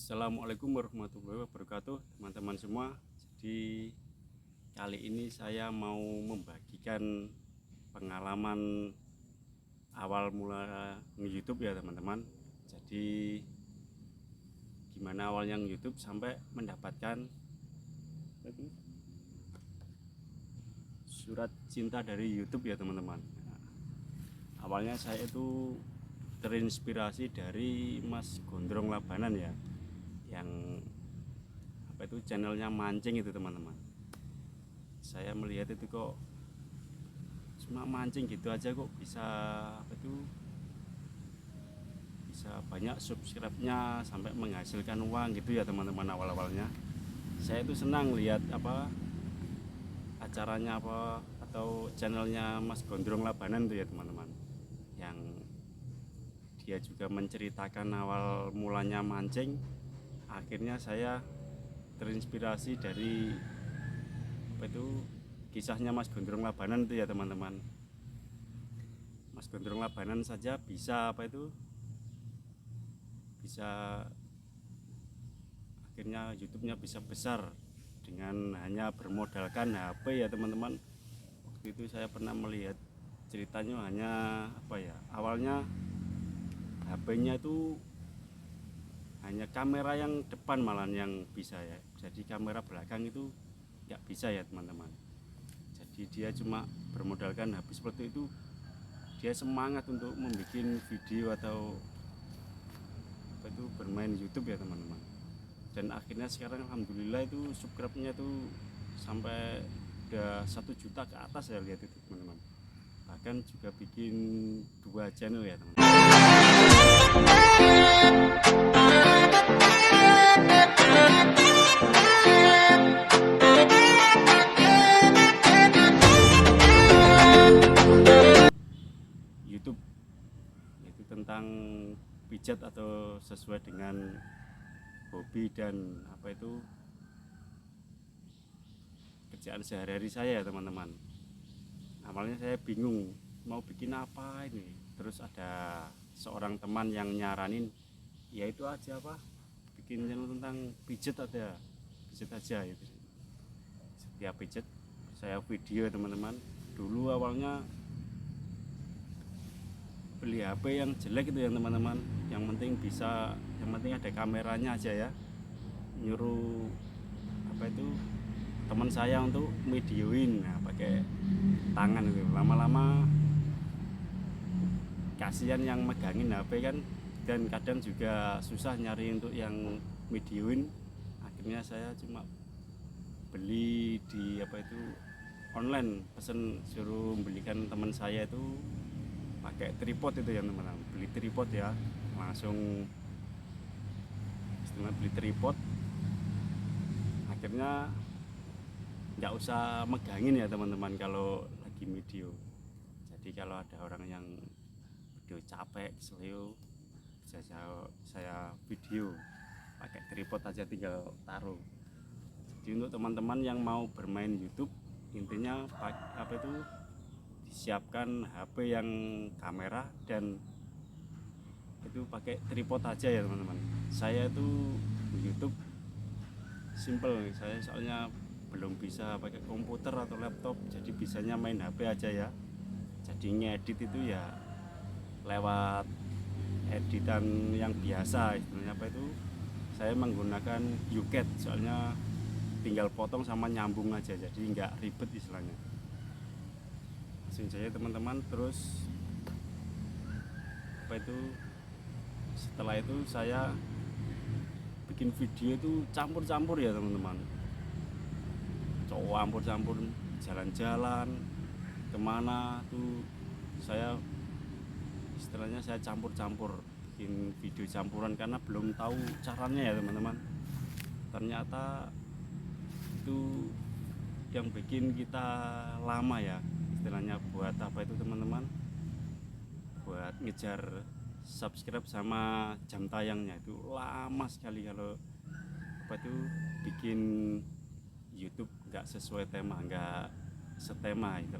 Assalamualaikum warahmatullahi wabarakatuh, teman-teman semua. Jadi kali ini saya mau membagikan pengalaman awal mula nge-YouTube ya teman-teman. Jadi gimana awalnya nge-YouTube sampai mendapatkan surat cinta dari YouTube ya teman-teman. Awalnya saya itu terinspirasi dari Mas Gondrong Labanan ya, yang channelnya mancing itu teman-teman. Saya melihat itu kok cuma mancing gitu aja kok bisa bisa banyak subscribe-nya sampai menghasilkan uang gitu ya teman-teman. Awal-awalnya saya itu senang lihat acaranya atau channelnya Mas Gondrong Labanan itu ya teman-teman, yang dia juga menceritakan awal mulanya mancing. Akhirnya saya terinspirasi dari kisahnya Mas Gondrong Labanan itu ya teman-teman. Mas Gondrong Labanan saja bisa akhirnya YouTube-nya bisa besar dengan hanya bermodalkan HP ya teman-teman. Waktu itu saya pernah melihat ceritanya hanya awalnya HP-nya itu hanya kamera yang depan malah yang bisa ya, jadi kamera belakang itu nggak bisa ya teman-teman. Jadi dia cuma bermodalkan HP seperti itu, dia semangat untuk membuat video atau bermain YouTube ya teman-teman. Dan akhirnya sekarang alhamdulillah itu subscribe-nya itu sampai udah 1 juta ke atas ya, lihat itu teman-teman. Bahkan juga bikin 2 channel ya teman-teman. YouTube itu tentang pijat atau sesuai dengan hobi dan kerjaan sehari-hari saya ya teman-teman. Awalnya saya bingung mau bikin apa ini, terus ada seorang teman yang nyaranin yaitu aja bikin channel tentang pijat aja gitu. Setiap pijat saya video teman-teman. Dulu awalnya beli HP yang jelek itu ya teman-teman, yang penting ada kameranya aja ya. Nyuruh teman saya untuk videoin pakai tangan itu. Lama-lama kasihan yang megangin HP kan, dan kadang juga susah nyari untuk yang videoin. Akhirnya saya cuma beli di online, pesen suruh belikan teman saya itu pakai tripod itu ya teman-teman. Beli tripod ya, langsung beli tripod. Akhirnya nggak usah megangin ya teman-teman kalau lagi video. Jadi kalau ada orang yang video capek, seleo, bisa saya video pakai tripod aja, tinggal taruh. Jadi untuk teman-teman yang mau bermain YouTube, intinya disiapkan HP yang kamera dan itu pakai tripod aja ya teman-teman. Saya itu YouTube simple, saya soalnya belum bisa pakai komputer atau laptop, jadi bisanya main HP aja ya. Jadi ngedit itu ya lewat editan yang biasa, istilahnya saya menggunakan UCAD, soalnya tinggal potong sama nyambung aja, jadi nggak ribet istilahnya. Langsung saja teman-teman. Terus setelah itu saya bikin video itu campur-campur ya teman-teman. Campur-campur, jalan-jalan kemana tuh saya istilahnya saya campur-campur, bikin video campuran karena belum tahu caranya ya teman-teman. Ternyata itu yang bikin kita lama ya istilahnya, buat teman-teman, buat ngejar subscribe sama jam tayangnya itu lama sekali kalau bikin YouTube nggak sesuai tema, nggak setema itu.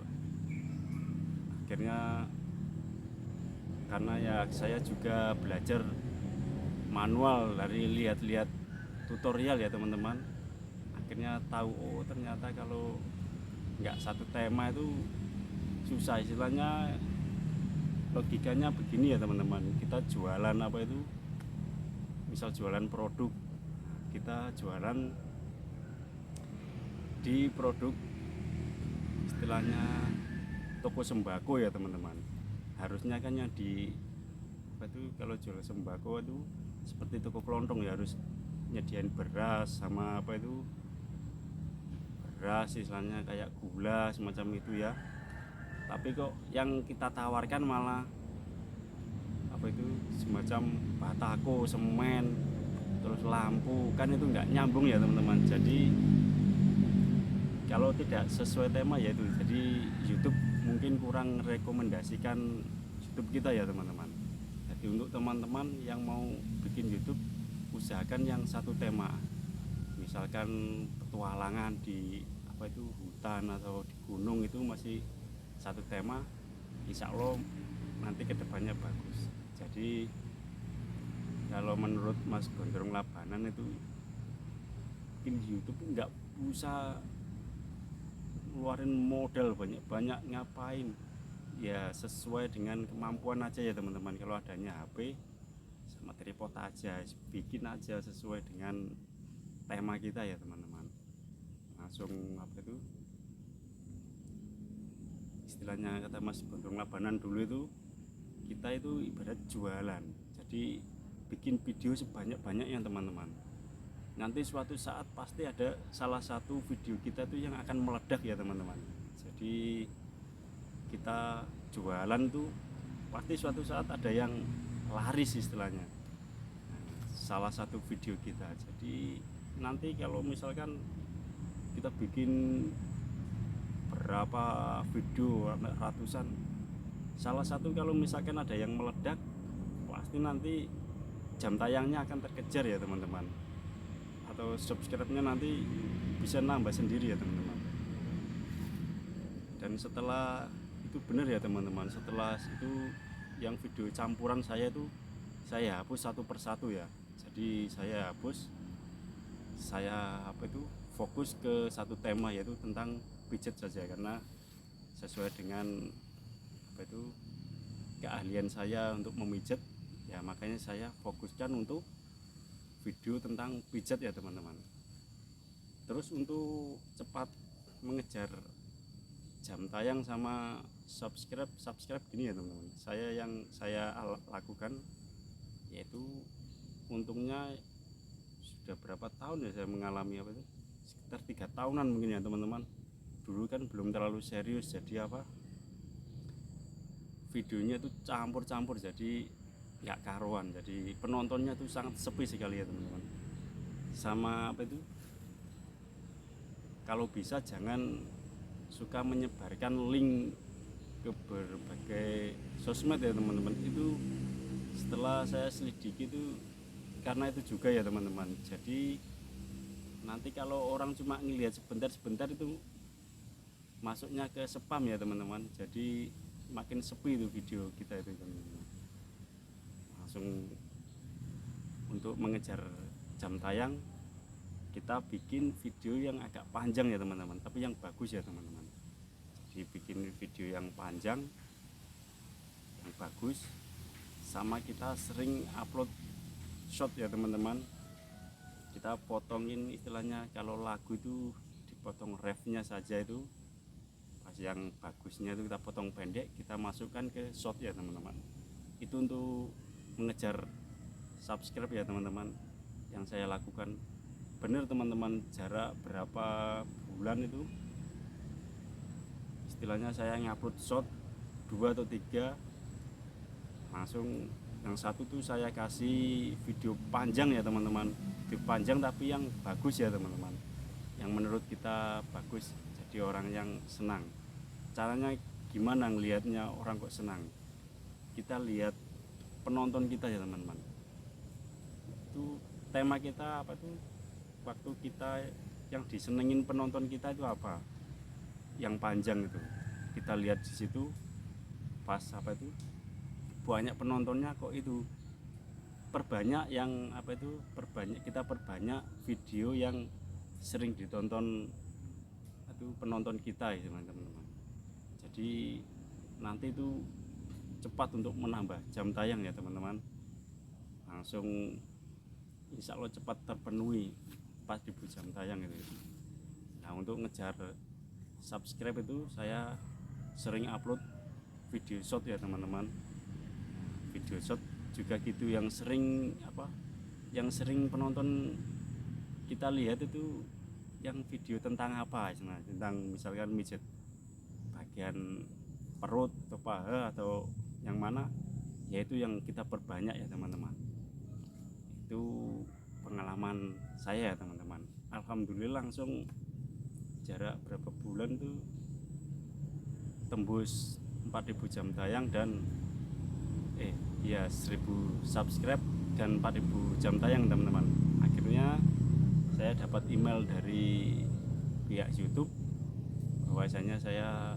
Akhirnya karena ya saya juga belajar manual, dari lihat-lihat tutorial ya teman-teman, akhirnya tahu oh ternyata kalau nggak satu tema itu susah. Istilahnya logikanya begini ya teman-teman, kita jualan apa itu, misal jualan produk, kita jualan di produk istilahnya toko sembako ya teman-teman. Harusnya kan yang di apa itu, kalau jual sembako itu seperti toko kelontong ya, harus nyediain beras sama apa itu, beras istilahnya kayak gula semacam itu ya. Tapi kok yang kita tawarkan malah apa itu, semacam batako, semen, terus lampu, kan itu nggak nyambung ya teman-teman. Jadi kalau tidak sesuai tema ya itu, jadi YouTube mungkin kurang rekomendasikan YouTube kita ya teman-teman. Jadi untuk teman-teman yang mau bikin YouTube, usahakan yang satu tema, misalkan petualangan di apa itu hutan atau di gunung, itu masih satu tema, insya Allah nanti kedepannya bagus. Jadi kalau menurut Mas Gondrong Labanan itu bikin YouTube nggak usah ngeluarin modal banyak-banyak, ngapain ya, sesuai dengan kemampuan aja ya teman-teman. Kalau adanya HP sama tripod aja, bikin aja sesuai dengan tema kita ya teman-teman. Langsung apa itu istilahnya, kata Mas Gondrong Labanan dulu itu, kita itu ibarat jualan. Jadi bikin video sebanyak-banyaknya teman-teman, nanti suatu saat pasti ada salah satu video kita tuh yang akan meledak ya teman-teman. Jadi kita jualan tuh pasti suatu saat ada yang laris istilahnya, salah satu video kita. Jadi nanti kalau misalkan kita bikin berapa video, ratusan, salah satu kalau misalkan ada yang meledak, pasti nanti jam tayangnya akan terkejar ya teman-teman, atau subscribe-nya nanti bisa nambah sendiri ya teman-teman. Dan setelah itu benar ya teman-teman, setelah itu yang video campuran saya itu saya hapus satu persatu ya. Jadi saya hapus, saya apa itu fokus ke satu tema, yaitu tentang pijat saja, karena sesuai dengan apa itu keahlian saya untuk memijat ya, makanya saya fokuskan untuk video tentang pijat ya teman-teman. Terus untuk cepat mengejar jam tayang sama subscribe gini ya teman-teman, yang saya lakukan yaitu, untungnya sudah berapa tahun ya saya mengalami apa itu, sekitar 3 tahunan mungkin ya teman-teman. Dulu kan belum terlalu serius, jadi apa, videonya itu campur-campur, jadi nggak karuan, jadi penontonnya tuh sangat sepi sekali ya teman-teman. Sama apa itu, kalau bisa jangan suka menyebarkan link ke berbagai sosmed ya teman-teman. Itu setelah saya selidiki itu karena itu juga ya teman-teman. Jadi nanti kalau orang cuma ngelihat sebentar itu masuknya ke spam ya teman-teman. Jadi makin sepi itu video kita itu teman-teman. Langsung untuk mengejar jam tayang, kita bikin video yang agak panjang ya teman-teman, tapi yang bagus ya teman-teman. Jadi bikin video yang panjang, yang bagus, sama kita sering upload short ya teman-teman. Kita potongin istilahnya, kalau lagu itu dipotong refnya saja, itu pas yang bagusnya itu kita potong pendek, kita masukkan ke short ya teman-teman. Itu untuk mengejar subscribe ya teman-teman yang saya lakukan. Bener teman-teman, jarak berapa bulan itu istilahnya saya ngupload short 2 atau 3, langsung yang satu tuh saya kasih video panjang ya teman-teman, video panjang tapi yang bagus ya teman-teman, yang menurut kita bagus, jadi orang yang senang. Caranya gimana ngelihatnya orang kok senang? Kita lihat penonton kita ya teman-teman. Itu tema kita apa tuh, waktu kita yang disenengin penonton kita itu apa, yang panjang itu kita lihat di situ, pas apa itu banyak penontonnya kok itu perbanyak yang kita perbanyak video yang sering ditonton itu penonton kita ya teman-teman. Jadi nanti itu cepat untuk menambah jam tayang ya teman-teman, langsung insya Allah cepat terpenuhi 4.000 jam tayang itu. Nah, untuk ngejar subscribe itu saya sering upload video short ya teman-teman. Video short juga gitu yang sering penonton kita lihat itu yang video tentang apa, tentang misalkan mijet bagian perut atau paha atau yang mana, yaitu yang kita perbanyak ya teman-teman. Itu pengalaman saya ya teman-teman. Alhamdulillah langsung jarak berapa bulan tuh tembus 4.000 jam tayang dan 1.000 subscribe dan 4.000 jam tayang teman-teman. Akhirnya saya dapat email dari pihak YouTube bahwasanya saya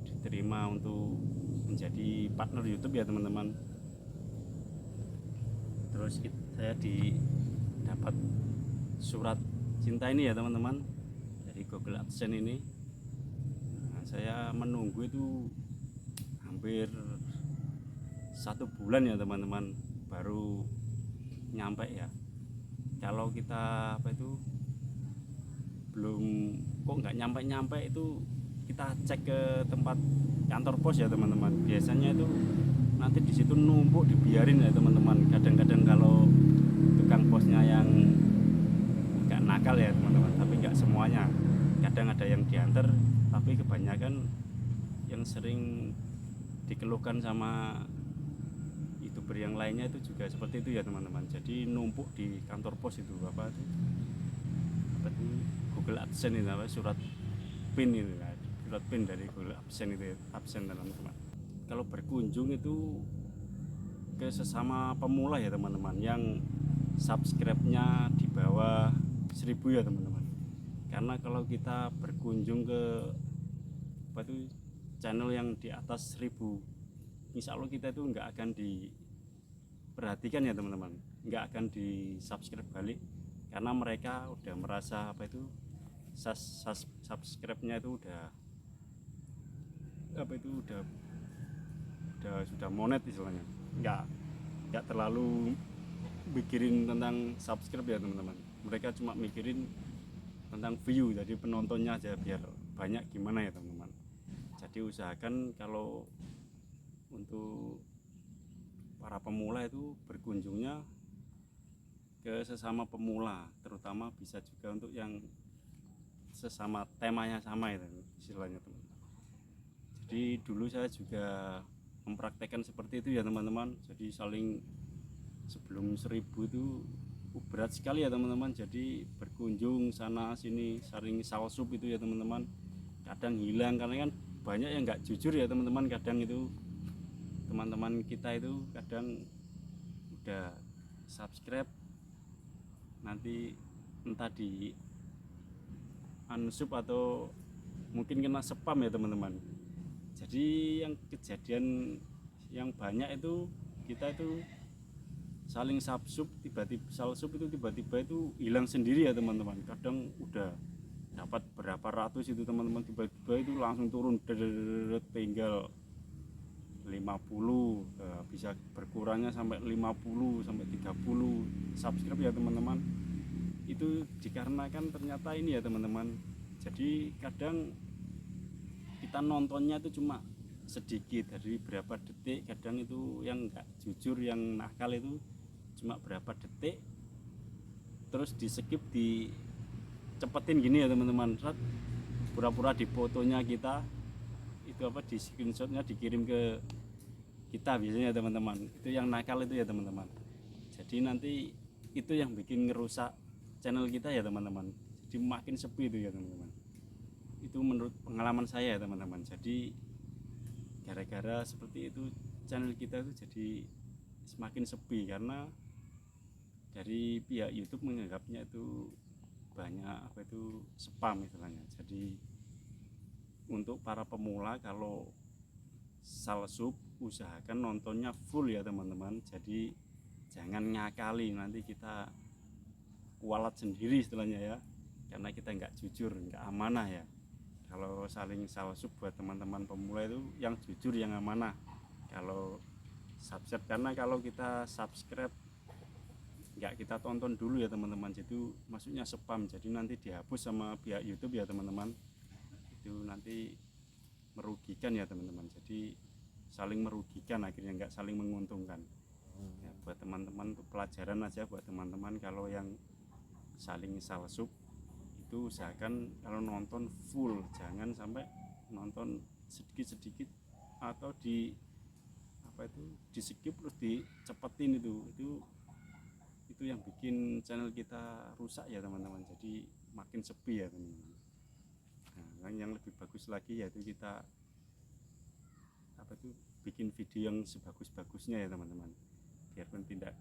diterima untuk menjadi partner YouTube ya teman-teman. Terus saya dapat surat cinta ini ya teman-teman dari Google AdSense ini. Nah, saya menunggu itu hampir 1 bulan ya teman-teman baru nyampe ya. Kalau kita belum kok nggak nyampe itu, kita cek ke tempat kantor pos ya teman-teman. Biasanya itu nanti di situ numpuk dibiarin ya teman-teman. Kadang-kadang kalau tukang posnya yang nggak nakal ya teman-teman, tapi nggak semuanya. Kadang ada yang diantar, tapi kebanyakan yang sering dikeluhkan sama youtuber yang lainnya itu juga seperti itu ya teman-teman. Jadi numpuk di kantor pos itu apa itu Google AdSense itu surat PIN itu kan, surat PIN dari Google AdSense itu teman-teman. Kalau berkunjung itu ke sesama pemula ya teman-teman, yang subscribe-nya di bawah 1.000 ya teman-teman. Karena kalau kita berkunjung ke channel yang di atas 1.000, insya Allah kita itu nggak akan diperhatikan ya teman-teman, nggak akan di subscribe balik, karena mereka udah merasa subscribe-nya itu sudah monet istilahnya, nggak terlalu mikirin tentang subscribe ya teman-teman. Mereka cuma mikirin tentang view, jadi penontonnya aja biar banyak gimana ya teman-teman. Jadi usahakan kalau untuk para pemula itu berkunjungnya ke sesama pemula, terutama bisa juga untuk yang sesama temanya sama itu istilahnya teman-teman. Jadi dulu saya juga mempraktekkan seperti itu ya teman-teman. Jadi sebelum 1.000 itu berat sekali ya teman-teman. Jadi berkunjung sana sini saling salsup itu ya teman-teman. Kadang hilang karena kan banyak yang nggak jujur ya teman-teman. Kadang itu teman-teman kita itu kadang udah subscribe, nanti entah di unsub atau mungkin kena spam ya teman-teman. Jadi yang kejadian yang banyak itu kita itu saling salsub itu tiba-tiba itu hilang sendiri ya teman-teman. Kadang udah dapat berapa ratus itu teman-teman, tiba-tiba itu langsung turun tinggal 50, bisa berkurangnya sampai 50 sampai 30 subscribe ya teman-teman. Itu dikarenakan ternyata ini ya teman-teman, jadi kadang kita nontonnya itu cuma sedikit, dari berapa detik. Kadang itu yang nggak jujur, yang nakal itu cuma berapa detik, terus di skip, dicepetin gini ya teman-teman, pura-pura di fotonya kita itu di screenshotnya dikirim ke kita biasanya teman-teman. Itu yang nakal itu ya teman-teman. Jadi nanti itu yang bikin ngerusak channel kita ya teman-teman. Jadi makin sepi itu ya teman-teman. Itu menurut pengalaman saya ya teman-teman. Jadi gara-gara seperti itu channel kita itu jadi semakin sepi, karena dari pihak YouTube menganggapnya itu banyak spam istilahnya. Jadi untuk para pemula kalau salsub usahakan nontonnya full ya teman-teman. Jadi jangan ngakali, nanti kita kualat sendiri istilahnya ya, karena kita nggak jujur, nggak amanah ya. Kalau saling salsub buat teman-teman pemula itu yang jujur, yang amanah. Kalau subscribe, karena kalau kita subscribe nggak kita tonton dulu ya teman-teman, jadi maksudnya spam, jadi nanti dihapus sama pihak YouTube ya teman-teman. Itu nanti merugikan ya teman-teman, jadi saling merugikan, akhirnya nggak saling menguntungkan ya. Buat teman-teman, untuk pelajaran aja buat teman-teman, kalau yang saling salsub itu usahakan kalau nonton full, jangan sampai nonton sedikit-sedikit atau di skip terus dicepetin. Itu yang bikin channel kita rusak ya teman-teman, jadi makin sepi ya teman-teman. Nah, yang lebih bagus lagi yaitu kita bikin video yang sebagus-bagusnya ya teman-teman, biarpun tidak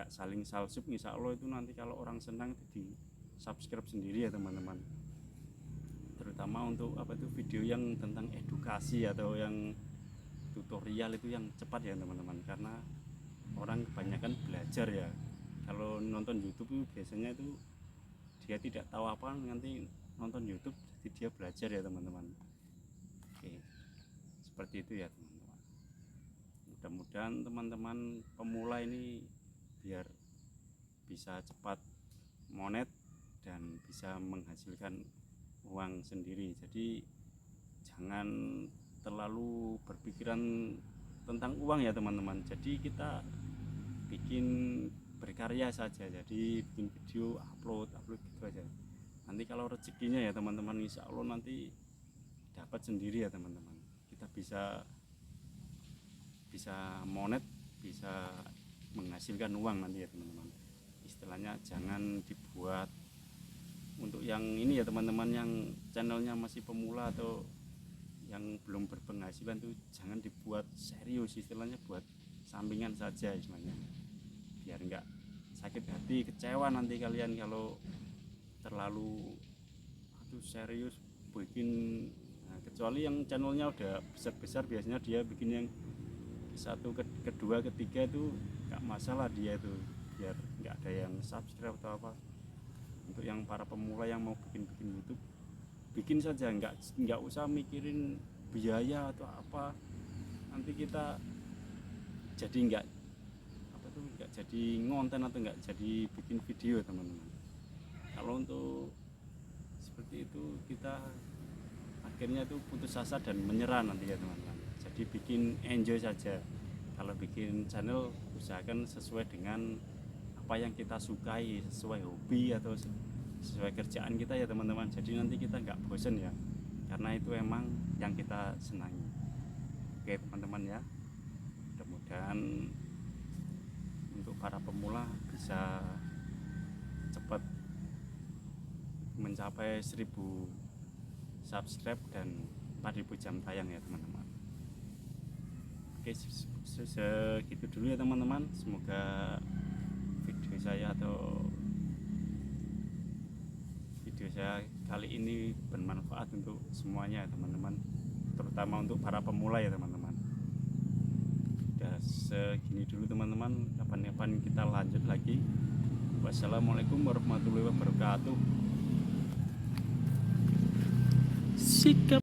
saling salsub, insya Allah itu nanti kalau orang senang itu di subscribe sendiri ya teman-teman. Terutama untuk video yang tentang edukasi atau yang tutorial, itu yang cepat ya teman-teman, karena orang kebanyakan belajar ya. Kalau nonton YouTube itu biasanya itu dia tidak tahu apa, nanti nonton YouTube jadi dia belajar ya teman-teman. Oke, seperti itu ya teman-teman. Mudah-mudahan teman-teman pemula ini biar bisa cepat monet dan bisa menghasilkan uang sendiri. Jadi jangan terlalu berpikiran tentang uang ya teman-teman. Jadi kita bikin berkarya saja, jadi bikin video, upload gitu aja. Nanti kalau rezekinya ya teman-teman, insya Allah nanti dapat sendiri ya teman-teman. Kita bisa monet, bisa menghasilkan uang nanti ya teman-teman. Istilahnya jangan dibuat untuk yang ini ya teman-teman, yang channelnya masih pemula atau yang belum berpenghasilan tuh jangan dibuat serius, istilahnya buat sampingan saja istilahnya, biar enggak sakit hati, kecewa nanti kalian kalau terlalu serius bikin. Nah, kecuali yang channelnya udah besar-besar, biasanya dia bikin yang satu, kedua, ketiga itu nggak masalah dia itu, biar nggak ada yang subscribe atau apa. Untuk yang para pemula yang mau bikin YouTube, bikin saja, nggak usah mikirin biaya atau apa, nanti kita jadi nggak jadi ngonten atau nggak jadi bikin video teman-teman. Kalau untuk seperti itu kita akhirnya tuh putus asa dan menyerah nanti ya teman-teman. Jadi bikin enjoy saja. Kalau bikin channel usahakan sesuai dengan apa yang kita sukai, sesuai hobi atau sesuai kerjaan kita ya teman-teman. Jadi nanti kita nggak bosen ya, karena itu emang yang kita senangi. Oke teman-teman ya, mudah-mudahan untuk para pemula bisa cepat mencapai 1000 subscribe dan 4000 jam tayang ya teman-teman. Oke, segitu dulu ya teman-teman. Semoga video saya kali ini bermanfaat untuk semuanya ya teman-teman, terutama untuk para pemula ya teman-teman. Udah segini dulu teman-teman, kapan-kapan kita lanjut lagi. Wassalamualaikum warahmatullahi wabarakatuh. Sikap